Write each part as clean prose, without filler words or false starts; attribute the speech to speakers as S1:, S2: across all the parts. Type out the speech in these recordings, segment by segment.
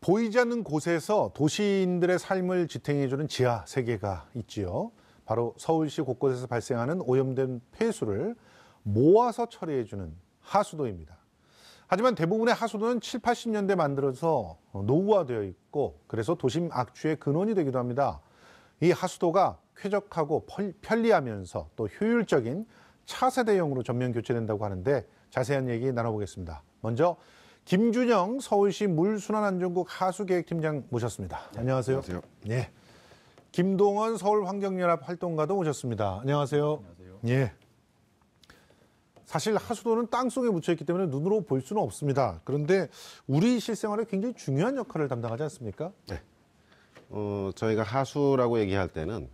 S1: 보이지 않는 곳에서 도시인들의 삶을 지탱해주는 지하 세계가 있지요. 바로 서울시 곳곳에서 발생하는 오염된 폐수를 모아서 처리해주는 하수도입니다. 하지만 대부분의 하수도는 7, 80년대 만들어서 노후화되어 있고 그래서 도심 악취의 근원이 되기도 합니다. 이 하수도가 쾌적하고 편리하면서 또 효율적인 차세대형으로 전면 교체된다고 하는데 자세한 얘기 나눠보겠습니다. 먼저 김준영 서울시 물순환안전국 하수계획팀장 모셨습니다. 안녕하세요.
S2: 안녕하세요.
S1: 예. 김동원 서울환경연합 활동가도 모셨습니다. 안녕하세요.
S2: 안녕하세요.
S1: 예. 사실 하수도는 땅속에 묻혀있기 때문에 눈으로 볼 수는 없습니다. 그런데 우리 실생활에 굉장히 중요한 역할을 담당하지 않습니까?
S2: 네. 저희가 하수라고 얘기할 때는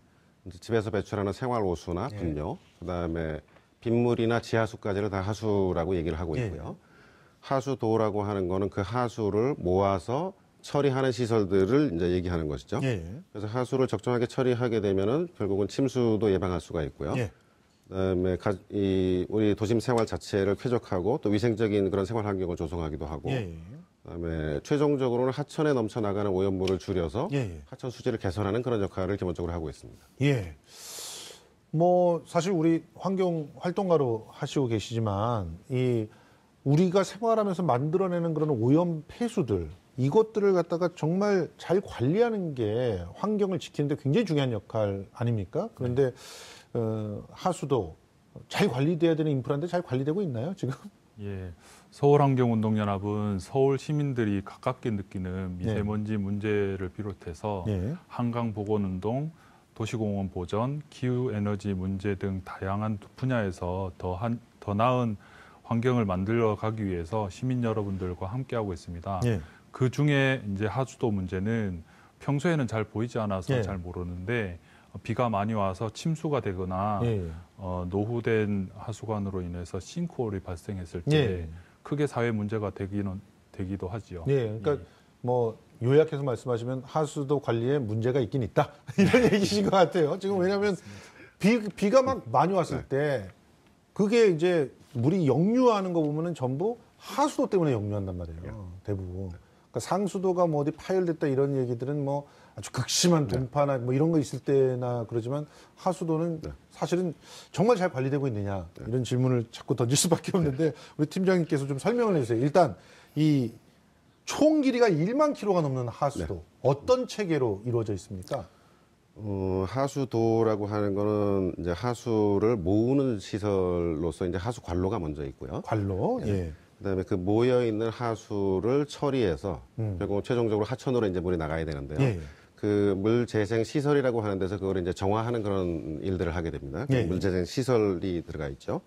S2: 이제 집에서 배출하는 생활오수나 분뇨, 그다음에 빗물이나 지하수까지를 다 하수라고 얘기를 하고 있고요. 하수도라고 하는 거는 그 하수를 모아서 처리하는 시설들을 이제 얘기하는 것이죠. 그래서 하수를 적정하게 처리하게 되면은 결국은 침수도 예방할 수가 있고요. 그다음에 우리 도심 생활 자체를 쾌적하고 또 위생적인 그런 생활 환경을 조성하기도 하고, 그다음에 최종적으로는 하천에 넘쳐 나가는 오염물을 줄여서 하천 수질을 개선하는 그런 역할을 기본적으로 하고 있습니다.
S1: 예. 뭐 사실 우리 환경 활동가로 하시고 계시지만 우리가 생활하면서 만들어내는 그런 오염 폐수들 이것들을 갖다가 정말 잘 관리하는 게 환경을 지키는데 굉장히 중요한 역할 아닙니까? 그런데 하수도 잘 관리돼야 되는 인프라인데 잘 관리되고 있나요, 지금?
S3: 예, 서울환경운동연합은 서울 시민들이 가깝게 느끼는 미세먼지 문제를 비롯해서 한강보건운동, 도시공원 보전, 기후에너지 문제 등 다양한 분야에서 더 나은 환경을 만들어 가기 위해서 시민 여러분들과 함께하고 있습니다. 그 중에 이제 하수도 문제는 평소에는 잘 보이지 않아서 잘 모르는데 비가 많이 와서 침수가 되거나 노후된 하수관으로 인해서 싱크홀이 발생했을 때 크게 사회 문제가 되기도 하지요.
S1: 그러니까 뭐 요약해서 말씀하시면 하수도 관리에 문제가 있긴 있다 이런 얘기신 것 같아요. 지금 왜냐하면 비가 막 많이 왔을 때 그게 이제 물이 역류하는 거 보면은 전부 하수도 때문에 역류한단 말이에요. 대부분. 그러니까 상수도가 뭐 어디 파열됐다 이런 얘기들은 뭐 아주 극심한 동파나 뭐 이런 거 있을 때나 그러지만 하수도는 사실은 정말 잘 관리되고 있느냐 이런 질문을 자꾸 던질 수밖에 없는데 우리 팀장님께서 좀 설명을 해주세요. 일단 이 총 길이가 1만 킬로가 넘는 하수도 어떤 체계로 이루어져 있습니까?
S2: 하수도라고 하는 거는 이제 하수를 모으는 시설로서 이제 하수 관로가 먼저 있고요.
S1: 관로.
S2: 그다음에 그 모여 있는 하수를 처리해서 결국 최종적으로 하천으로 이제 물이 나가야 되는데요. 그 물 재생 시설이라고 하는 데서 그걸 이제 정화하는 그런 일들을 하게 됩니다. 물 재생 시설이 들어가 있죠.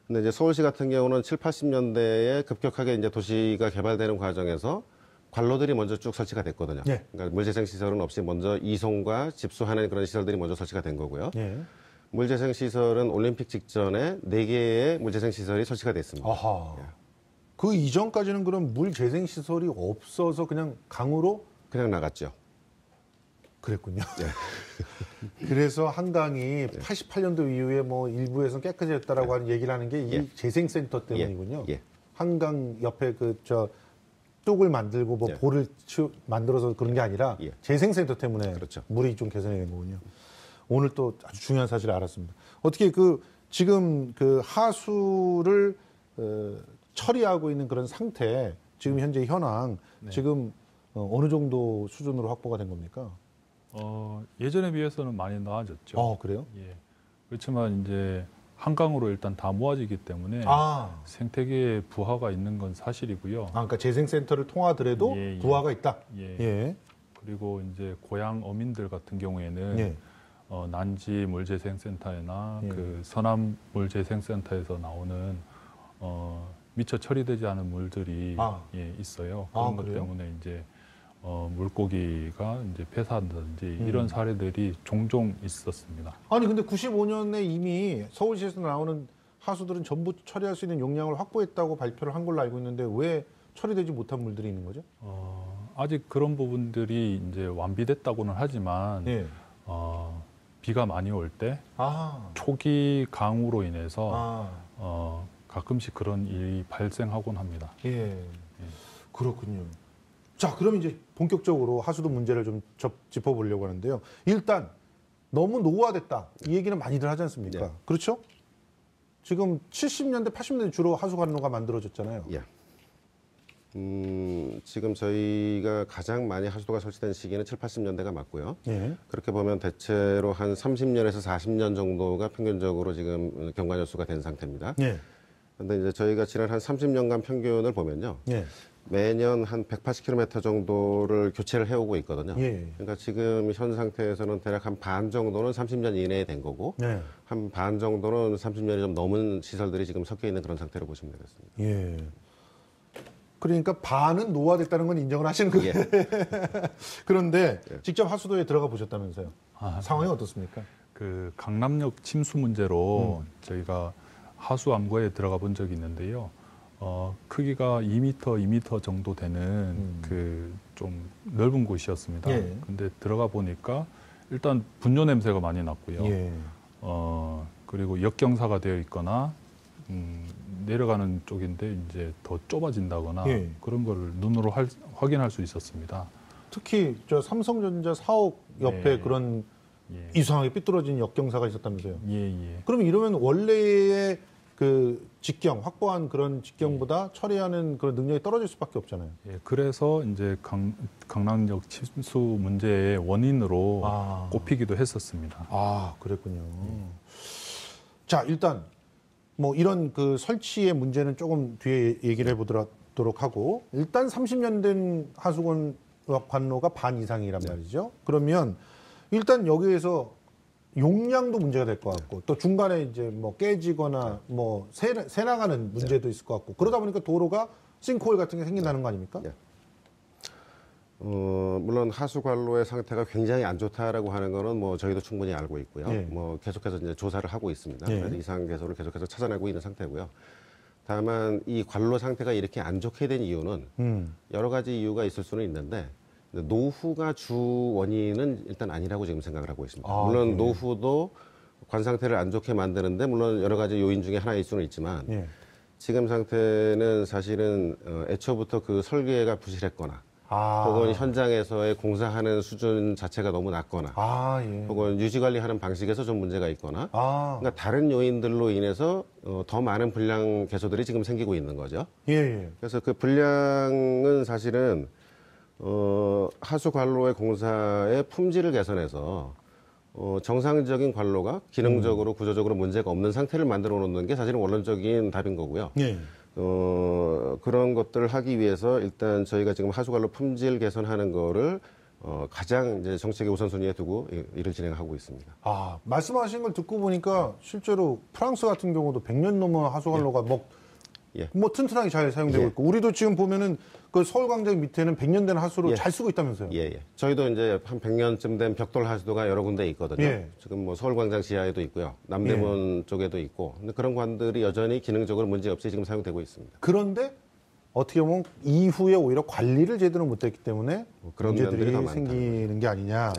S2: 근데 이제 서울시 같은 경우는 7, 80년대에 급격하게 이제 도시가 개발되는 과정에서 관로들이 먼저 쭉 설치가 됐거든요. 그러니까 물재생 시설은 없이 먼저 이송과 집수하는 그런 시설들이 먼저 설치가 된 거고요. 물재생 시설은 올림픽 직전에 4개의 물재생 시설이 설치가 됐습니다.
S1: 그 이전까지는 그럼 물재생 시설이 없어서 그냥 강으로
S2: 그냥 나갔죠.
S1: 그랬군요. 그래서 한강이 88년도 이후에 뭐 일부에서 깨끗해졌다라고 하는 얘기를 하는 게 이 재생센터 때문이군요. 한강 옆에 뚝을 만들고 뭐 볼을 만들어서 그런 게 아니라 재생센터 때문에 물이 좀 개선이 된 거군요. 오늘 또 아주 중요한 사실을 알았습니다. 어떻게 지금 그 하수를 처리하고 있는 그런 상태, 지금 현재 현황, 지금 어느 정도 수준으로 확보가 된 겁니까?
S3: 예전에 비해서는 많이 나아졌죠.
S1: 그래요?
S3: 그렇지만 이제 한강으로 일단 다 모아지기 때문에 생태계에 부하가 있는 건 사실이고요.
S1: 그러니까 재생센터를 통하더라도 부하가 있다.
S3: 그리고 이제 고향 어민들 같은 경우에는 난지 물재생센터나 그 서남 물재생센터에서 나오는 미처 처리되지 않은 물들이 있어요. 그런 것 때문에 이제 물고기가 이제 폐사한다든지 이런 사례들이 종종 있었습니다.
S1: 아니 근데 95년에 이미 서울시에서 나오는 하수들은 전부 처리할 수 있는 용량을 확보했다고 발표를 한 걸로 알고 있는데 왜 처리되지 못한 물들이 있는 거죠?
S3: 아직 그런 부분들이 이제 완비됐다고는 하지만 비가 많이 올 때 초기 강우로 인해서 가끔씩 그런 일이 발생하곤 합니다.
S1: 그렇군요. 자, 그럼 이제 본격적으로 하수도 문제를 좀 짚어보려고 하는데요. 일단 너무 노후화됐다. 이 얘기는 많이들 하지 않습니까?
S2: 네.
S1: 그렇죠? 지금 70년대, 80년대 주로 하수관로가 만들어졌잖아요.
S2: 예. 지금 저희가 가장 많이 하수도가 설치된 시기는 7, 80년대가 맞고요.
S1: 예.
S2: 그렇게 보면 대체로 한 30년에서 40년 정도가 평균적으로 지금 경관여수가 된 상태입니다.
S1: 예.
S2: 그런데 이제 저희가 지난 한 30년간 평균을 보면요.
S1: 예.
S2: 매년 한 180km 정도를 교체를 해오고 있거든요.
S1: 예.
S2: 그러니까 지금 현 상태에서는 대략 한 반 정도는 30년 이내에 된 거고,
S1: 예.
S2: 한 반 정도는 30년이 좀 넘은 시설들이 지금 섞여 있는 그런 상태로 보시면 되겠습니다.
S1: 예. 그러니까 반은 노후화됐다는 건 인정을 하시는 거예요.
S2: 예.
S1: 그런데
S2: 예.
S1: 직접 하수도에 들어가 보셨다면서요. 상황이 어떻습니까?
S3: 그 강남역 침수 문제로 저희가 하수암거에 들어가 본 적이 있는데요. 크기가 2m 정도 되는 그 좀 넓은 곳이었습니다.
S1: 예.
S3: 근데 들어가 보니까 일단 분뇨 냄새가 많이 났고요.
S1: 예.
S3: 그리고 역경사가 되어 있거나 내려가는 쪽인데 이제 더 좁아진다거나
S1: 예.
S3: 그런 거를 눈으로 확인할 수 있었습니다.
S1: 특히 저 삼성전자 사옥 옆에
S3: 예.
S1: 그런
S3: 예.
S1: 이상하게 삐뚤어진 역경사가 있었다면서요.
S3: 예, 예.
S1: 그러면 이러면 원래의 그 직경, 확보한 그런 직경보다 처리하는 그런 능력이 떨어질 수밖에 없잖아요.
S3: 예, 그래서 이제 강남역 침수 문제의 원인으로 꼽히기도 했었습니다.
S1: 아, 그랬군요. 자, 일단 뭐 이런 그 설치의 문제는 조금 뒤에 얘기를 해보도록 하고, 일단 30년 된 하수관 관로가 반 이상이란 말이죠. 그러면 일단 여기에서 용량도 문제가 될 것 같고, 또 중간에 이제 뭐 깨지거나 뭐 새 나가는 문제도 있을 것 같고, 그러다 보니까 도로가 싱크홀 같은 게 생긴다는 거 아닙니까?
S2: 예. 물론 하수관로의 상태가 굉장히 안 좋다라고 하는 거는 뭐 저희도 충분히 알고 있고요.
S1: 예.
S2: 뭐 계속해서 이제 조사를 하고 있습니다.
S1: 예.
S2: 그래서 이상 개소를 계속해서 찾아내고 있는 상태고요. 다만 이 관로 상태가 이렇게 안 좋게 된 이유는 여러 가지 이유가 있을 수는 있는데, 노후가 주 원인은 일단 아니라고 지금 생각을 하고 있습니다. 물론
S1: 예.
S2: 노후도 관 상태를 안 좋게 만드는데 물론 여러 가지 요인 중에 하나일 수는 있지만,
S1: 예.
S2: 지금 상태는 사실은 애초부터 그 설계가 부실했거나 혹은 현장에서의 공사하는 수준 자체가 너무 낮거나
S1: 예.
S2: 혹은 유지관리하는 방식에서 좀 문제가 있거나 그러니까 다른 요인들로 인해서 더 많은 불량 개소들이 지금 생기고 있는 거죠.
S1: 예.
S2: 그래서 그 불량은 사실은 하수 관로의 공사의 품질을 개선해서 정상적인 관로가 기능적으로 구조적으로 문제가 없는 상태를 만들어 놓는 게 사실은 원론적인 답인 거고요.
S1: 예.
S2: 그런 것들을 하기 위해서 일단 저희가 지금 하수관로 품질 개선하는 거를 가장 이제 정책의 우선순위에 두고 일을 진행하고 있습니다.
S1: 말씀하신 걸 듣고 보니까 실제로 프랑스 같은 경우도 100년 넘은 하수관로가 뭐 튼튼하게 잘 사용되고 있고, 우리도 지금 보면은 그 서울광장 밑에는 100년 된 하수로 잘 쓰고 있다면서요?
S2: 예. 저희도 이제 한 100년쯤 된 벽돌 하수도가 여러 군데 있거든요.
S1: 예.
S2: 지금 뭐 서울광장 지하에도 있고요. 남대문 쪽에도 있고. 근데 그런 관들이 여전히 기능적으로 문제 없이 지금 사용되고 있습니다.
S1: 그런데 어떻게 보면 이후에 오히려 관리를 제대로 못했기 때문에
S2: 그런 면들이
S1: 문제들이
S2: 더 많다는
S1: 생기는 게 아니냐.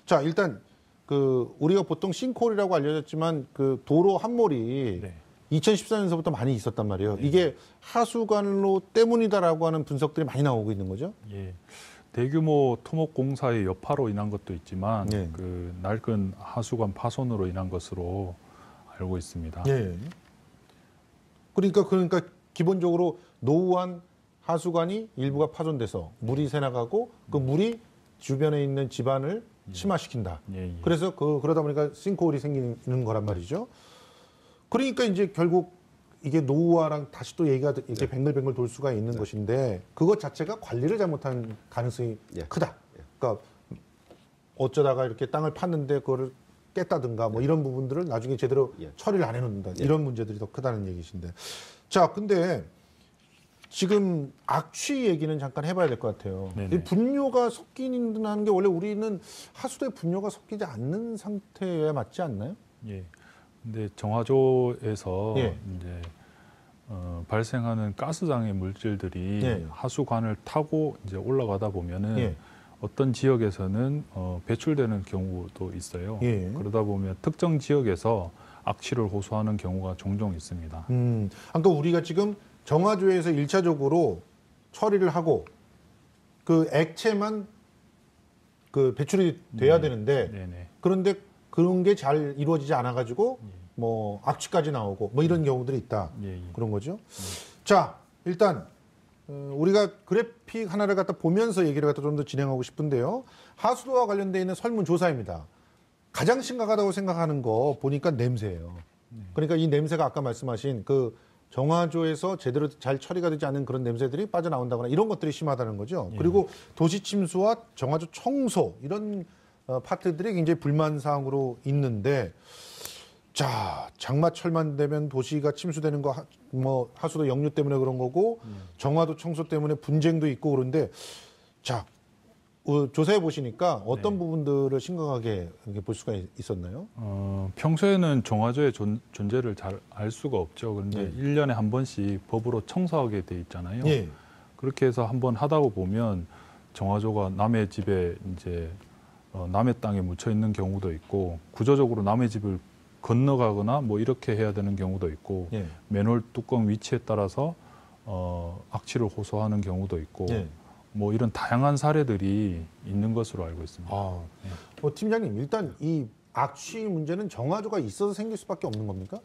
S1: 자, 일단 그 우리가 보통 싱크홀이라고 알려졌지만 그 도로 함몰이 2014년서부터 많이 있었단 말이에요. 이게 하수관로 때문이다라고 하는 분석들이 많이 나오고 있는 거죠?
S3: 예. 대규모 토목 공사의 여파로 인한 것도 있지만
S1: 예.
S3: 그 낡은 하수관 파손으로 인한 것으로 알고 있습니다.
S1: 예. 그러니까 기본적으로 노후한 하수관이 일부가 파손돼서 물이 새나가고 그 물이 주변에 있는 집안을 침하시킨다.
S3: 예.
S1: 그래서 그러다 보니까 싱크홀이 생기는 거란 말이죠. 그러니까 이제 결국 이게 노후화랑 다시 또 얘기가 이렇게 뱅글뱅글 돌 수가 있는 것인데, 그것 자체가 관리를 잘못한 가능성이 크다. 그러니까 어쩌다가 이렇게 땅을 팠는데 그거를 깼다든가 뭐 이런 부분들을 나중에 제대로 처리를 안 해놓는다. 이런 문제들이 더 크다는 얘기신데. 자, 근데 지금 악취 얘기는 잠깐 해봐야 될 것 같아요. 이 분뇨가 섞이는 게 원래 우리는 하수도에 분뇨가 섞이지 않는 상태에 맞지 않나요?
S3: 예. 근데 정화조에서
S1: 예.
S3: 이제 발생하는 가스장애 물질들이 하수관을 타고 이제 올라가다 보면은 어떤 지역에서는 배출되는 경우도 있어요. 그러다 보면 특정 지역에서 악취를 호소하는 경우가 종종 있습니다.
S1: 그러니까 우리가 지금 정화조에서 1차적으로 처리를 하고 그 액체만 그 배출이 돼야 되는데
S3: 네네.
S1: 그런데 그런 게 잘 이루어지지 않아 가지고 뭐 악취까지 나오고 뭐 이런 경우들이 있다.
S3: 예, 예.
S1: 그런 거죠. 자, 일단 우리가 그래픽 하나를 갖다 보면서 얘기를 갖다 좀 더 진행하고 싶은데요. 하수도와 관련돼 있는 설문조사입니다. 가장 심각하다고 생각하는 거 보니까 냄새예요. 그러니까 이 냄새가 아까 말씀하신 그 정화조에서 제대로 잘 처리가 되지 않은 그런 냄새들이 빠져나온다거나 이런 것들이 심하다는 거죠. 그리고 도시 침수와 정화조 청소 이런 파트들이 굉장히 불만 사항으로 있는데 자, 장마철만 되면 도시가 침수되는 거 뭐 하수도 역류 때문에 그런 거고 정화도 청소 때문에 분쟁도 있고 그런데 자, 조사해 보시니까 어떤 부분들을 심각하게 볼 수가 있었나요?
S3: 평소에는 정화조의 존재를 잘 알 수가 없죠. 그런데 1년에 한 번씩 법으로 청소하게 돼 있잖아요.
S1: 예.
S3: 그렇게 해서 한번 하다 보면 정화조가 남의 집에 이제 남의 땅에 묻혀 있는 경우도 있고 구조적으로 남의 집을 건너가거나 뭐 이렇게 해야 되는 경우도 있고
S1: 예.
S3: 맨홀 뚜껑 위치에 따라서 악취를 호소하는 경우도 있고
S1: 예.
S3: 뭐 이런 다양한 사례들이 있는 것으로 알고 있습니다.
S1: 팀장님 일단 이 악취 문제는 정화조가 있어서 생길 수밖에 없는 겁니까?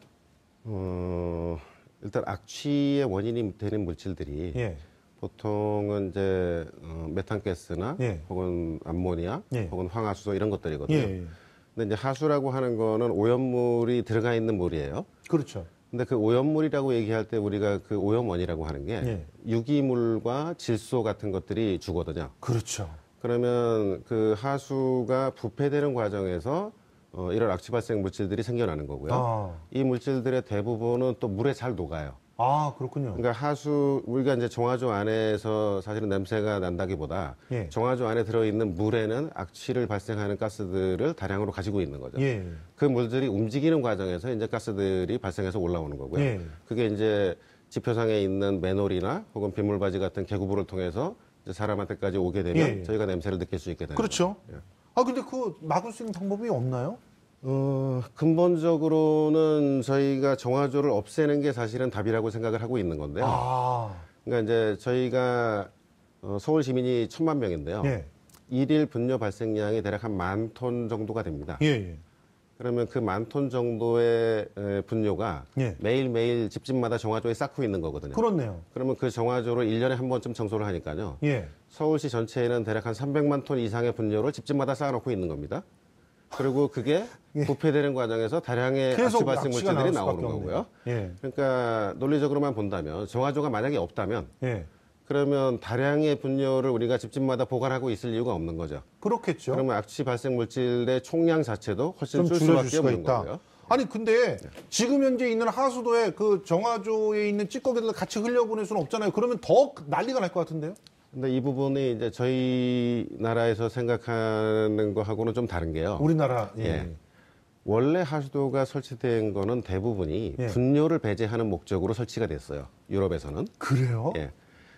S2: 일단 악취의 원인이 되는 물질들이
S1: 예.
S2: 보통은 이제 메탄가스나
S1: 예.
S2: 혹은 암모니아
S1: 예.
S2: 혹은 황화수소 이런 것들이거든요.
S1: 예.
S2: 근데 이제 하수라고 하는 거는 오염물이 들어가 있는 물이에요.
S1: 그렇죠.
S2: 근데 그 오염물이라고 얘기할 때 우리가 그 오염원이라고 하는 게
S1: 예.
S2: 유기물과 질소 같은 것들이 주거든요.
S1: 그렇죠.
S2: 그러면 그 하수가 부패되는 과정에서 이런 악취 발생 물질들이 생겨나는 거고요. 이 물질들의 대부분은 또 물에 잘 녹아요.
S1: 그렇군요.
S2: 그러니까 하수 우리가 이제 정화조 안에서 사실은 냄새가 난다기보다
S1: 예.
S2: 정화조 안에 들어있는 물에는 악취를 발생하는 가스들을 다량으로 가지고 있는 거죠.
S1: 예.
S2: 그 물들이 움직이는 과정에서 이제 가스들이 발생해서 올라오는 거고요.
S1: 예.
S2: 그게 이제 지표상에 있는 맨홀이나 혹은 빗물바지 같은 개구부를 통해서 이제 사람한테까지 오게 되면
S1: 예.
S2: 저희가 냄새를 느낄 수 있게 되는
S1: 그렇죠.
S2: 거죠. 예.
S1: 근데 그 막을 수 있는 방법이 없나요?
S2: 근본적으로는 저희가 정화조를 없애는 게 사실은 답이라고 생각을 하고 있는 건데요. 그러니까 이제 저희가 서울 시민이 1,000만 명인데요.
S1: 예.
S2: 일일 분뇨 발생량이 대략 한 10,000톤 정도가 됩니다.
S1: 예.
S2: 그러면 그 10,000톤 정도의 분뇨가
S1: 예.
S2: 매일매일 집집마다 정화조에 쌓고 있는 거거든요.
S1: 그렇네요.
S2: 그러면 그 정화조를 1년에 한 번쯤 청소를 하니까요.
S1: 예.
S2: 서울시 전체에는 대략 한 300만 톤 이상의 분뇨를 집집마다 쌓아놓고 있는 겁니다. 그리고 그게 부패되는 과정에서 다량의 악취 발생 물질들이 나오는 거고요.
S1: 예.
S2: 그러니까 논리적으로만 본다면 정화조가 만약에 없다면
S1: 예.
S2: 그러면 다량의 분뇨를 우리가 집집마다 보관하고 있을 이유가 없는 거죠.
S1: 그렇겠죠.
S2: 그러면 악취 발생 물질의 총량 자체도 훨씬
S1: 좀
S2: 줄
S1: 줄여줄
S2: 수밖에
S1: 수가
S2: 없는
S1: 있다.
S2: 거고요.
S1: 아니 근데 지금 현재 있는 하수도에 그 정화조에 있는 찌꺼기들 같이 흘려보낼 수는 없잖아요. 그러면 더 난리가 날 것 같은데요?
S2: 근데 이 부분이 이제 저희 나라에서 생각하는 거하고는 좀 다른 게요.
S1: 우리나라
S2: 예. 원래 하수도가 설치된 거는 대부분이
S1: 예.
S2: 분뇨를 배제하는 목적으로 설치가 됐어요. 유럽에서는.
S1: 그래요?
S2: 예.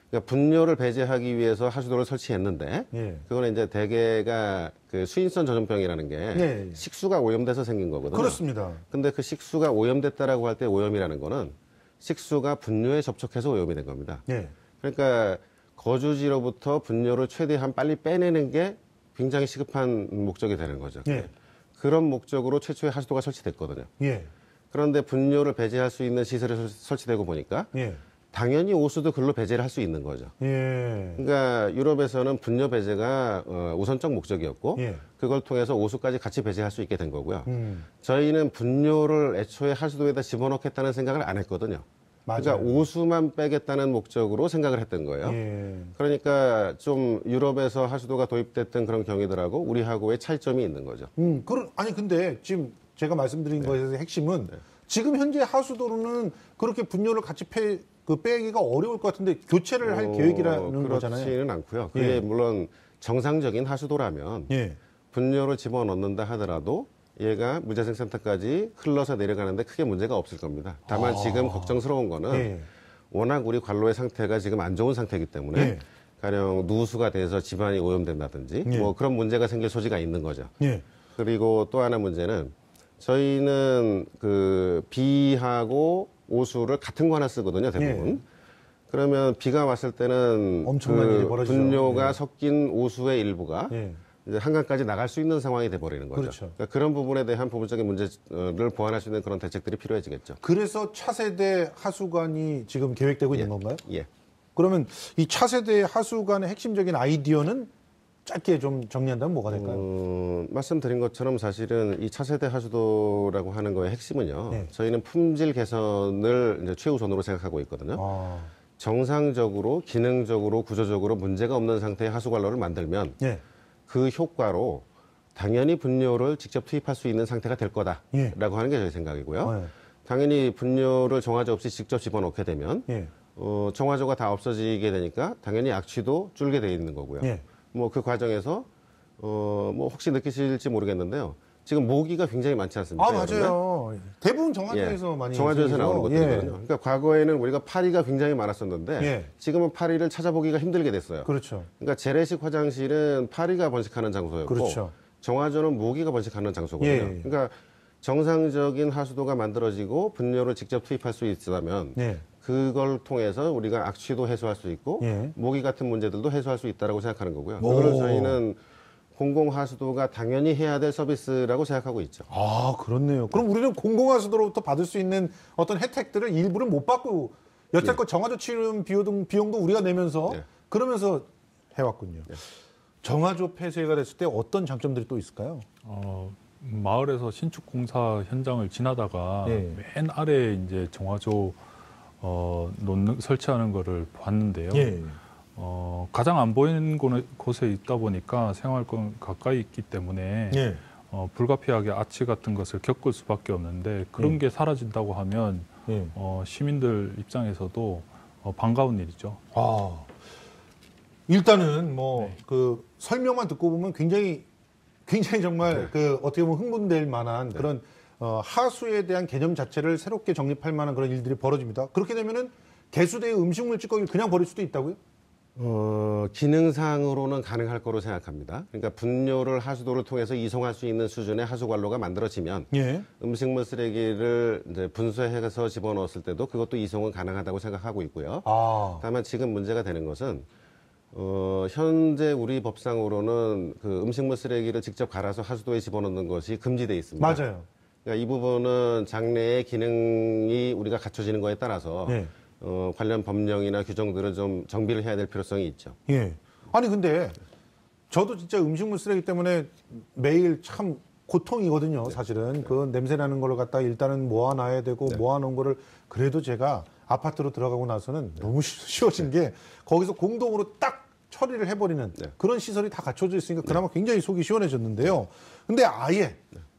S2: 그러니까 분뇨를 배제하기 위해서 하수도를 설치했는데
S1: 예.
S2: 그거는 이제 대개가 그 수인성 전염병이라는 게
S1: 예.
S2: 식수가 오염돼서 생긴 거거든요.
S1: 그렇습니다.
S2: 근데 그 식수가 오염됐다라고 할 때 오염이라는 거는 식수가 분뇨에 접촉해서 오염이 된 겁니다.
S1: 예.
S2: 그러니까 거주지로부터 분뇨를 최대한 빨리 빼내는 게 굉장히 시급한 목적이 되는 거죠.
S1: 예.
S2: 그런 목적으로 최초에 하수도가 설치됐거든요.
S1: 예.
S2: 그런데 분뇨를 배제할 수 있는 시설이 설치되고 보니까
S1: 예.
S2: 당연히 오수도 글로 배제를 할 수 있는 거죠.
S1: 예.
S2: 그러니까 유럽에서는 분뇨 배제가 우선적 목적이었고
S1: 예.
S2: 그걸 통해서 오수까지 같이 배제할 수 있게 된 거고요.
S1: 음.
S2: 저희는 분뇨를 애초에 하수도에다 집어넣겠다는 생각을 안 했거든요.
S1: 맞아요.
S2: 그러니까 오수만 빼겠다는 목적으로 생각을 했던 거예요.
S1: 예.
S2: 그러니까 좀 유럽에서 하수도가 도입됐던 그런 경위들하고 우리하고의 차이점이 있는 거죠.
S1: 아니 근데 지금 제가 말씀드린 거에서 핵심은 지금 현재 하수도로는 그렇게 분뇨를 같이 빼기가 어려울 것 같은데 교체를 할 계획이라는 거잖아요.
S2: 그렇지는 않고요. 그게 물론 정상적인 하수도라면
S1: 예.
S2: 분뇨를 집어넣는다 하더라도 얘가 무재생센터까지 흘러서 내려가는데 크게 문제가 없을 겁니다. 다만 지금 걱정스러운 거는
S1: 예.
S2: 워낙 우리 관로의 상태가 지금 안 좋은 상태이기 때문에
S1: 예.
S2: 가령 누수가 돼서 집안이 오염된다든지
S1: 예.
S2: 뭐 그런 문제가 생길 소지가 있는 거죠.
S1: 예.
S2: 그리고 또 하나 문제는 저희는 그 비하고 오수를 같은 거 하나 쓰거든요, 대부분. 그러면 비가 왔을 때는
S1: 엄청난 일이 벌어지죠.
S2: 분뇨가
S1: 예.
S2: 섞인 오수의 일부가
S1: 예.
S2: 이제 한강까지 나갈 수 있는 상황이 돼버리는 거죠.
S1: 그렇죠.
S2: 그러니까 그런 부분에 대한 부분적인 문제를 보완할 수 있는 그런 대책들이 필요해지겠죠.
S1: 그래서 차세대 하수관이 지금 계획되고 있는 건가요?
S2: 예.
S1: 그러면 이 차세대 하수관의 핵심적인 아이디어는 짧게 좀 정리한다면 뭐가 될까요?
S2: 말씀드린 것처럼 사실은 이 차세대 하수도라고 하는 거의 핵심은요.
S1: 네.
S2: 저희는 품질 개선을 이제 최우선으로 생각하고 있거든요.
S1: 아,
S2: 정상적으로, 기능적으로, 구조적으로 문제가 없는 상태의 하수관로를 만들면
S1: 예.
S2: 그 효과로 당연히 분뇨를 직접 투입할 수 있는 상태가 될 거다라고
S1: 예.
S2: 하는 게 저희 생각이고요.
S1: 예.
S2: 당연히 분뇨를 정화조 없이 직접 집어넣게 되면
S1: 예.
S2: 정화조가 다 없어지게 되니까 당연히 악취도 줄게 돼 있는 거고요.
S1: 예.
S2: 뭐 그 과정에서 뭐 혹시 느끼실지 모르겠는데요. 지금 모기가 굉장히 많지 않습니까?
S1: 아, 맞아요. 대부분 정화조에서
S2: 예,
S1: 많이
S2: 정화조에서
S1: 생기죠.
S2: 나오는 것들이거든요.
S1: 예.
S2: 그러니까 과거에는 우리가 파리가 굉장히 많았었는데
S1: 예.
S2: 지금은 파리를 찾아보기가 힘들게 됐어요.
S1: 그렇죠.
S2: 그러니까 재래식 화장실은 파리가 번식하는 장소였고
S1: 그렇죠.
S2: 정화조는 모기가 번식하는 장소거든요.
S1: 예.
S2: 그러니까 정상적인 하수도가 만들어지고 분뇨를 직접 투입할 수 있다면
S1: 예.
S2: 그걸 통해서 우리가 악취도 해소할 수 있고
S1: 예.
S2: 모기 같은 문제들도 해소할 수 있다라고 생각하는 거고요.
S1: 오.
S2: 그걸 저희는 공공하수도가 당연히 해야 될 서비스라고 생각하고 있죠.
S1: 아, 그렇네요. 그럼 우리는 공공하수도로부터 받을 수 있는 어떤 혜택들을 일부는 못 받고 여태껏 정화조 치는 비용도 우리가 내면서
S2: 예.
S1: 그러면서 해왔군요. 정화조 폐쇄가 됐을 때 어떤 장점들이 또 있을까요?
S3: 마을에서 신축 공사 현장을 지나다가
S1: 예.
S3: 맨 아래에 이제 정화조 설치하는 거를 봤는데요.
S1: 예.
S3: 가장 안 보이는 곳에 있다 보니까 생활권 가까이 있기 때문에
S1: 예.
S3: 불가피하게 아치 같은 것을 겪을 수밖에 없는데 그런
S1: 예.
S3: 게 사라진다고 하면
S1: 예.
S3: 시민들 입장에서도 반가운 일이죠.
S1: 아, 일단은 뭐
S3: 네.
S1: 그 설명만 듣고 보면 굉장히 정말 그 어떻게 보면 흥분될 만한 그런 하수에 대한 개념 자체를 새롭게 정립할 만한 그런 일들이 벌어집니다. 그렇게 되면은 개수대의 음식물 찌꺼기를 그냥 버릴 수도 있다고요?
S2: 기능상으로는 가능할 거로 생각합니다. 그러니까 분뇨를 하수도를 통해서 이송할 수 있는 수준의 하수관로가 만들어지면
S1: 예.
S2: 음식물 쓰레기를 이제 분쇄해서 집어넣었을 때도 그것도 이송은 가능하다고 생각하고 있고요.
S1: 아,
S2: 다만 지금 문제가 되는 것은 현재 우리 법상으로는 그 음식물 쓰레기를 직접 갈아서 하수도에 집어넣는 것이 금지돼 있습니다.
S1: 맞아요.
S2: 그러니까 이 부분은 장래의 기능이 우리가 갖춰지는 거에 따라서
S1: 예.
S2: 관련 법령이나 규정들을 좀 정비를 해야 될 필요성이 있죠.
S1: 예. 아니 근데 저도 진짜 음식물 쓰레기 때문에 매일 참 고통이거든요. 사실은 그 냄새 나는 걸 갖다 일단은 모아놔야 되고 모아놓은 거를 그래도 제가 아파트로 들어가고 나서는 너무 쉬워진 게 거기서 공동으로 딱 처리를 해버리는 그런 시설이 다 갖춰져 있으니까 그나마 굉장히 속이 시원해졌는데요. 근데 아예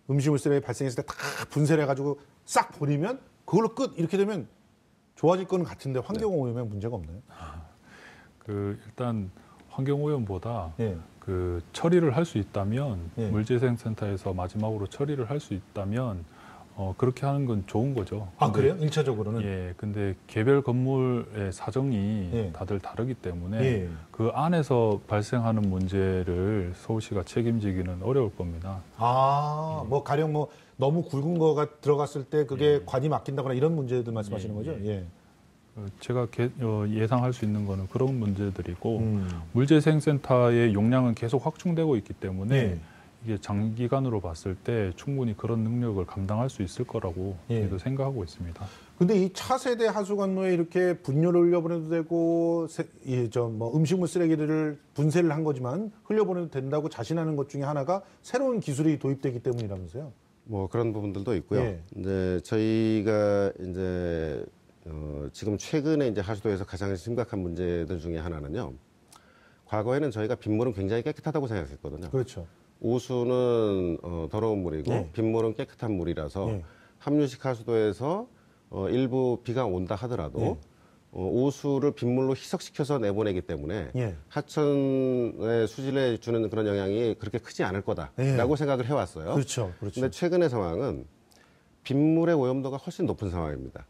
S1: 음식물 쓰레기 발생했을 때 다 분쇄를 해가지고 싹 버리면 그걸로 끝 이렇게 되면 좋아질 거는 같은데 환경오염에 문제가 없나요?
S3: 일단 환경오염보다
S1: 예.
S3: 그 처리를 할 수 있다면
S1: 예.
S3: 물재생센터에서 마지막으로 처리를 할 수 있다면 그렇게 하는 건 좋은 거죠.
S1: 아,
S3: 근데,
S1: 그래요? 1차적으로는?
S3: 예, 근데 개별 건물의 사정이
S1: 예.
S3: 다들 다르기 때문에
S1: 예.
S3: 그 안에서 발생하는 문제를 서울시가 책임지기는 어려울 겁니다.
S1: 아, 뭐 가령 뭐 너무 굵은 거가 들어갔을 때 그게 관이 막힌다거나 이런 문제들 말씀하시는 거죠? 예.
S3: 제가 예상할 수 있는 거는 그런 문제들이고
S1: 음.
S3: 물재생센터의 용량은 계속 확충되고 있기 때문에
S1: 예.
S3: 이게 장기간으로 봤을 때 충분히 그런 능력을 감당할 수 있을 거라고
S1: 예.
S3: 저희도 생각하고 있습니다.
S1: 근데 이 차세대 하수관로에 이렇게 분뇨를 흘려보내도 되고 뭐 음식물 쓰레기들을 분쇄를 한 거지만 흘려보내도 된다고 자신하는 것 중에 하나가 새로운 기술이 도입되기 때문이라면서요?
S2: 뭐 그런 부분들도 있고요.
S1: 예.
S2: 이제 저희가 이제 지금 최근에 이제 하수도에서 가장 심각한 문제들 중에 하나는요. 과거에는 저희가 빗물은 굉장히 깨끗하다고 생각했거든요.
S1: 그렇죠.
S2: 오수는 더러운 물이고
S1: 네.
S2: 빗물은 깨끗한 물이라서
S1: 네.
S2: 함유식 하수도에서 일부 비가 온다 하더라도
S1: 네.
S2: 오수를 빗물로 희석시켜서 내보내기 때문에
S1: 예.
S2: 하천에 수질에 주는 그런 영향이 그렇게 크지 않을 거다라고
S1: 네.
S2: 생각을 해왔어요.
S1: 그렇죠. 그렇죠.
S2: 근데 최근의 상황은 빗물의 오염도가 훨씬 높은 상황입니다.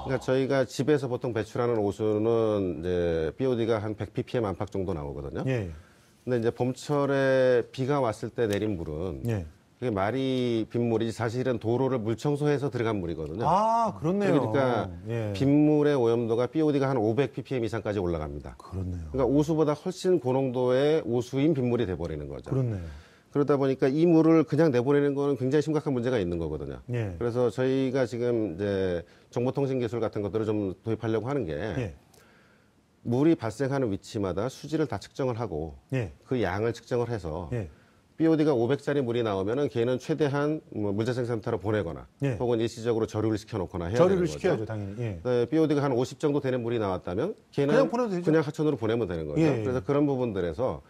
S2: 그러니까 저희가 집에서 보통 배출하는 오수는 이제 BOD가 한 100 ppm 안팎 정도 나오거든요.
S1: 예.
S2: 근데 이제 봄철에 비가 왔을 때 내린 물은
S1: 예.
S2: 그게 말이 빗물이지 사실은 도로를 물 청소해서 들어간 물이거든요.
S1: 아, 그렇네요.
S2: 그러니까
S1: 예.
S2: 빗물의 오염도가 BOD가 한 500ppm 이상까지 올라갑니다.
S1: 그렇네요.
S2: 그러니까 오수보다 훨씬 고농도의 오수인 빗물이 돼버리는 거죠.
S1: 그렇네요.
S2: 그러다 보니까 이 물을 그냥 내보내는 거는 굉장히 심각한 문제가 있는 거거든요.
S1: 예.
S2: 그래서 저희가 지금 이제 정보통신 기술 같은 것들을 좀 도입하려고 하는 게
S1: 예.
S2: 물이 발생하는 위치마다 수질을 다 측정을 하고
S1: 예.
S2: 그 양을 측정을 해서
S1: 예.
S2: BOD가 500짜리 물이 나오면은 걔는 최대한 뭐 물자생센터로 보내거나
S1: 예.
S2: 혹은 일시적으로 저류를 시켜놓거나 해야
S1: 처리를
S2: 되는
S1: 시켜야죠,
S2: 거죠.
S1: 당연히. 예.
S2: 네, BOD가 한 50 정도 되는 물이 나왔다면 걔는
S1: 그냥 보내도 되죠.
S2: 그냥 하천으로 보내면 되는 거죠.
S1: 예, 예.
S2: 그래서 그런 부분들에서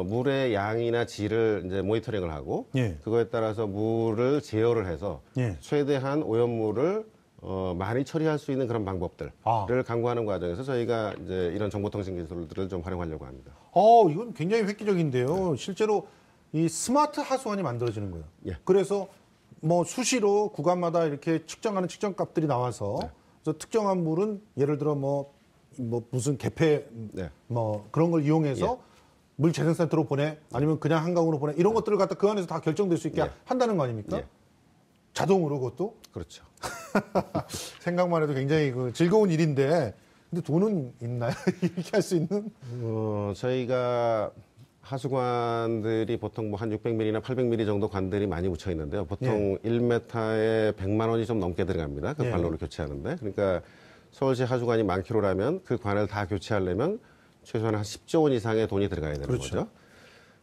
S2: 물의 양이나 질을 이제 모니터링을 하고
S1: 예.
S2: 그거에 따라서 물을 제어를 해서
S1: 예.
S2: 최대한 오염물을 많이 처리할 수 있는 그런 방법들을
S1: 아.
S2: 강구하는 과정에서 저희가 이제 이런 정보통신 기술들을 좀 활용하려고 합니다.
S1: 이건 굉장히 획기적인데요. 실제로 이 스마트 하수관이 만들어지는 거예요.
S2: 예.
S1: 그래서 뭐 수시로 구간마다 이렇게 측정하는 측정값들이 나와서 그래서 특정한 물은 예를 들어 뭐 무슨 개폐
S2: 네.
S1: 뭐 그런 걸 이용해서 물 재생센터로 보내 아니면 그냥 한강으로 보내 이런 것들을 갖다 그 안에서 다 결정될 수 있게
S2: 예.
S1: 한다는 거 아닙니까?
S2: 예.
S1: 자동으로 그것도
S2: 그렇죠.
S1: 생각만 해도 굉장히 즐거운 일인데 근데 돈은 있나요? 이렇게 할 수 있는?
S2: 저희가 하수관들이 보통 뭐 한 600mm나 800mm 정도 관들이 많이 묻혀 있는데요. 보통 1m에 100만 원이 좀 넘게 들어갑니다. 그
S1: 예.
S2: 관로를 교체하는데. 그러니까 서울시 하수관이 10,000km라면 그 관을 다 교체하려면 최소한 한 10조 원 이상의 돈이 들어가야 되는
S1: 그렇죠.
S2: 거죠.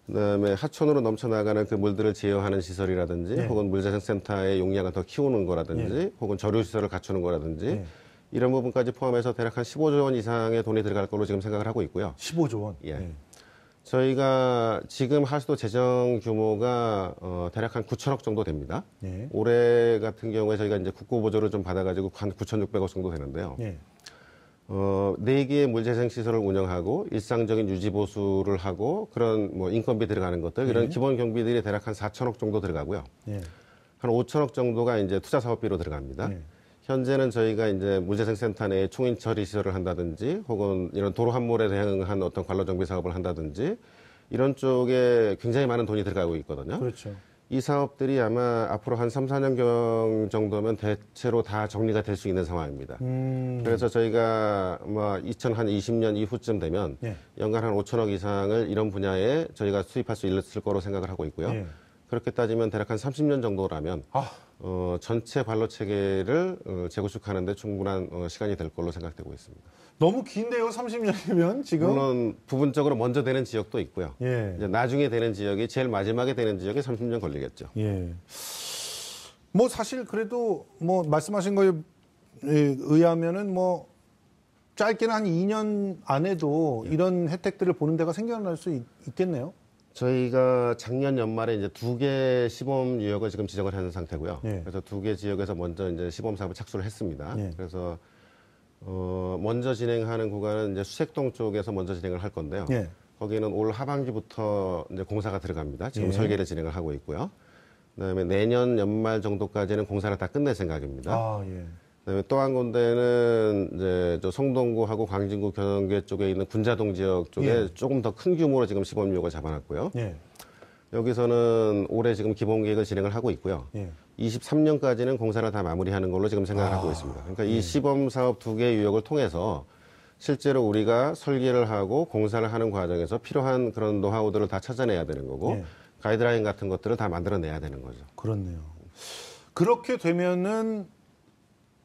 S2: 그다음에 하천으로 넘쳐나가는 그 물들을 제어하는 시설이라든지
S1: 예.
S2: 혹은 물자생센터의 용량을 더 키우는 거라든지 혹은 저류 시설을 갖추는 거라든지
S1: 예.
S2: 이런 부분까지 포함해서 대략 한 15조 원 이상의 돈이 들어갈 걸로 지금 생각을 하고 있고요.
S1: 15조 원.
S2: 예. 저희가 지금 하수도 재정 규모가 대략 한 9천억 정도 됩니다.
S1: 예.
S2: 올해 같은 경우에 저희가 이제 국고보조를 좀 받아가지고 한 9,600억 정도 되는데요.
S1: 예.
S2: 4개의 물재생 시설을 운영하고 일상적인 유지 보수를 하고 그런 뭐 인건비 들어가는 것들 이런 기본 경비들이 대략 한 4천억 정도 들어가고요.
S1: 예.
S2: 한 5천억 정도가 이제 투자 사업비로 들어갑니다.
S1: 예.
S2: 현재는 저희가 이제 물재생센터 내에 총인 처리 시설을 한다든지 혹은 이런 도로 함몰에 대응한 어떤 관로 정비 사업을 한다든지 이런 쪽에 굉장히 많은 돈이 들어가고 있거든요.
S1: 그렇죠.
S2: 이 사업들이 아마 앞으로 한 3, 4년경 정도면 대체로 다 정리가 될 수 있는 상황입니다. 그래서 저희가 뭐 2020년 이후쯤 되면
S1: 예.
S2: 연간 한 5천억 이상을 이런 분야에 저희가 수입할 수 있을 거로 생각을 하고 있고요.
S1: 예.
S2: 그렇게 따지면 대략 한 30년 정도라면 전체 관로 체계를 재구축하는데 충분한 시간이 될 걸로 생각되고 있습니다.
S1: 너무 긴데요, 30년이면 지금?
S2: 물론 부분적으로 먼저 되는 지역도 있고요.
S1: 예.
S2: 이제 나중에 되는 지역이 제일 마지막에 되는 지역에 30년 걸리겠죠.
S1: 예. 뭐 사실 그래도 뭐 말씀하신 거에 의하면은 뭐 짧게는 한 2년 안에도 이런 혜택들을 보는 데가 생겨날 수 있겠네요.
S2: 저희가 작년 연말에 이제 2개 시범 유역을 지금 지정을 하는 상태고요.
S1: 예.
S2: 그래서 2개 지역에서 먼저 이제 시범 사업을 착수를 했습니다.
S1: 예.
S2: 그래서 먼저 진행하는 구간은 이제 수색동 쪽에서 먼저 진행을 할 건데요.
S1: 예.
S2: 거기는 올 하반기부터 이제 공사가 들어갑니다. 지금
S1: 예.
S2: 설계를 진행을 하고 있고요. 그다음에 내년 연말 정도까지는 공사를 다 끝낼 생각입니다.
S1: 아, 예.
S2: 그다음에 또 한 군데는 이제 저 성동구하고 광진구 경계 쪽에 있는 군자동 지역 쪽에
S1: 예.
S2: 조금 더 큰 규모로 지금 시범 유역을 잡아놨고요.
S1: 예.
S2: 여기서는 올해 지금 기본 계획을 진행을 하고 있고요.
S1: 예.
S2: 23년까지는 공사를 다 마무리하는 걸로 지금 생각을 하고 있습니다. 그러니까 이 시범 사업 2개 유역을 통해서 실제로 우리가 설계를 하고 공사를 하는 과정에서 필요한 그런 노하우들을 다 찾아내야 되는 거고
S1: 예.
S2: 가이드라인 같은 것들을 다 만들어내야 되는 거죠.
S1: 그렇네요. 그렇게 되면은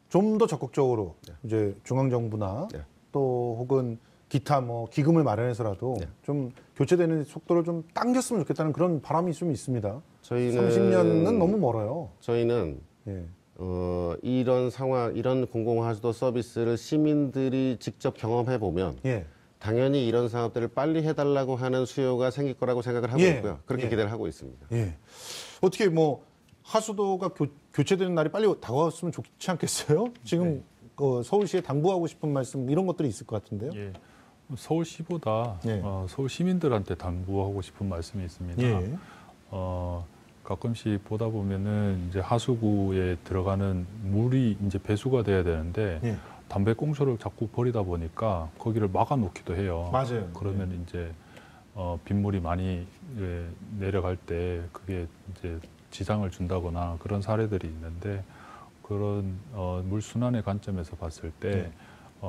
S1: 좀 더 적극적으로 이제 중앙정부나
S2: 네.
S1: 또 혹은 기타 뭐 기금을 마련해서라도 좀 교체되는 속도를 좀 당겼으면 좋겠다는 그런 바람이 좀 있습니다.
S2: 저희는
S1: 30년은 너무 멀어요.
S2: 저희는
S1: 예.
S2: 이런 상황, 이런 공공하수도 서비스를 시민들이 직접 경험해 보면
S1: 예.
S2: 당연히 이런 사업들을 빨리 해달라고 하는 수요가 생길 거라고 생각을 하고
S1: 예.
S2: 있고요. 그렇게
S1: 예.
S2: 기대를 하고 있습니다.
S1: 예. 어떻게 뭐 하수도가 교체되는 날이 빨리 다가왔으면 좋지 않겠어요? 지금 서울시에 당부하고 싶은 말씀 이런 것들이 있을 것 같은데요.
S3: 예. 서울시보다
S1: 예.
S3: 서울 시민들한테 당부하고 싶은 말씀이 있습니다.
S1: 예.
S3: 가끔씩 보다 보면은 이제 하수구에 들어가는 물이 이제 배수가 돼야 되는데
S1: 예.
S3: 담배 꽁초를 자꾸 버리다 보니까 거기를 막아 놓기도 해요.
S1: 맞아요.
S3: 그러면 이제 빗물이 많이 내려갈 때 그게 이제 지장을 준다거나 그런 사례들이 있는데 그런 물 순환의 관점에서 봤을 때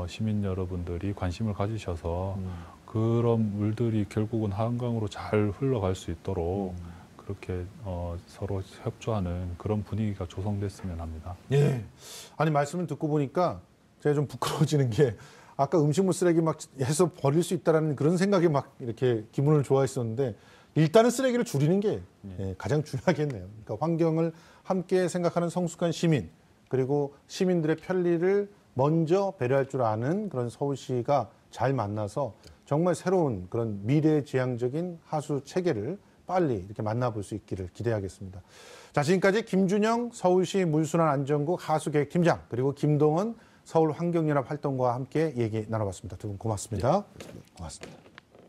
S3: 시민 여러분들이 관심을 가지셔서 그런 물들이 결국은 한강으로 잘 흘러갈 수 있도록 그렇게 서로 협조하는 그런 분위기가 조성됐으면 합니다.
S1: 예. 아니 말씀을 듣고 보니까 제가 좀 부끄러워지는 게 아까 음식물 쓰레기 막 해서 버릴 수 있다라는 그런 생각에 막 이렇게 기분을 좋아했었는데 일단은 쓰레기를 줄이는 게 가장 중요하겠네요. 그러니까 환경을 함께 생각하는 성숙한 시민 그리고 시민들의 편리를 먼저 배려할 줄 아는 그런 서울시가 잘 만나서 정말 새로운 그런 미래지향적인 하수 체계를 빨리 이렇게 만나볼 수 있기를 기대하겠습니다. 자, 지금까지 김준영 서울시 물순환안전국 하수계획팀장 그리고 김동원 서울환경연합 활동가와 함께 얘기 나눠봤습니다. 두 분 고맙습니다. 고맙습니다.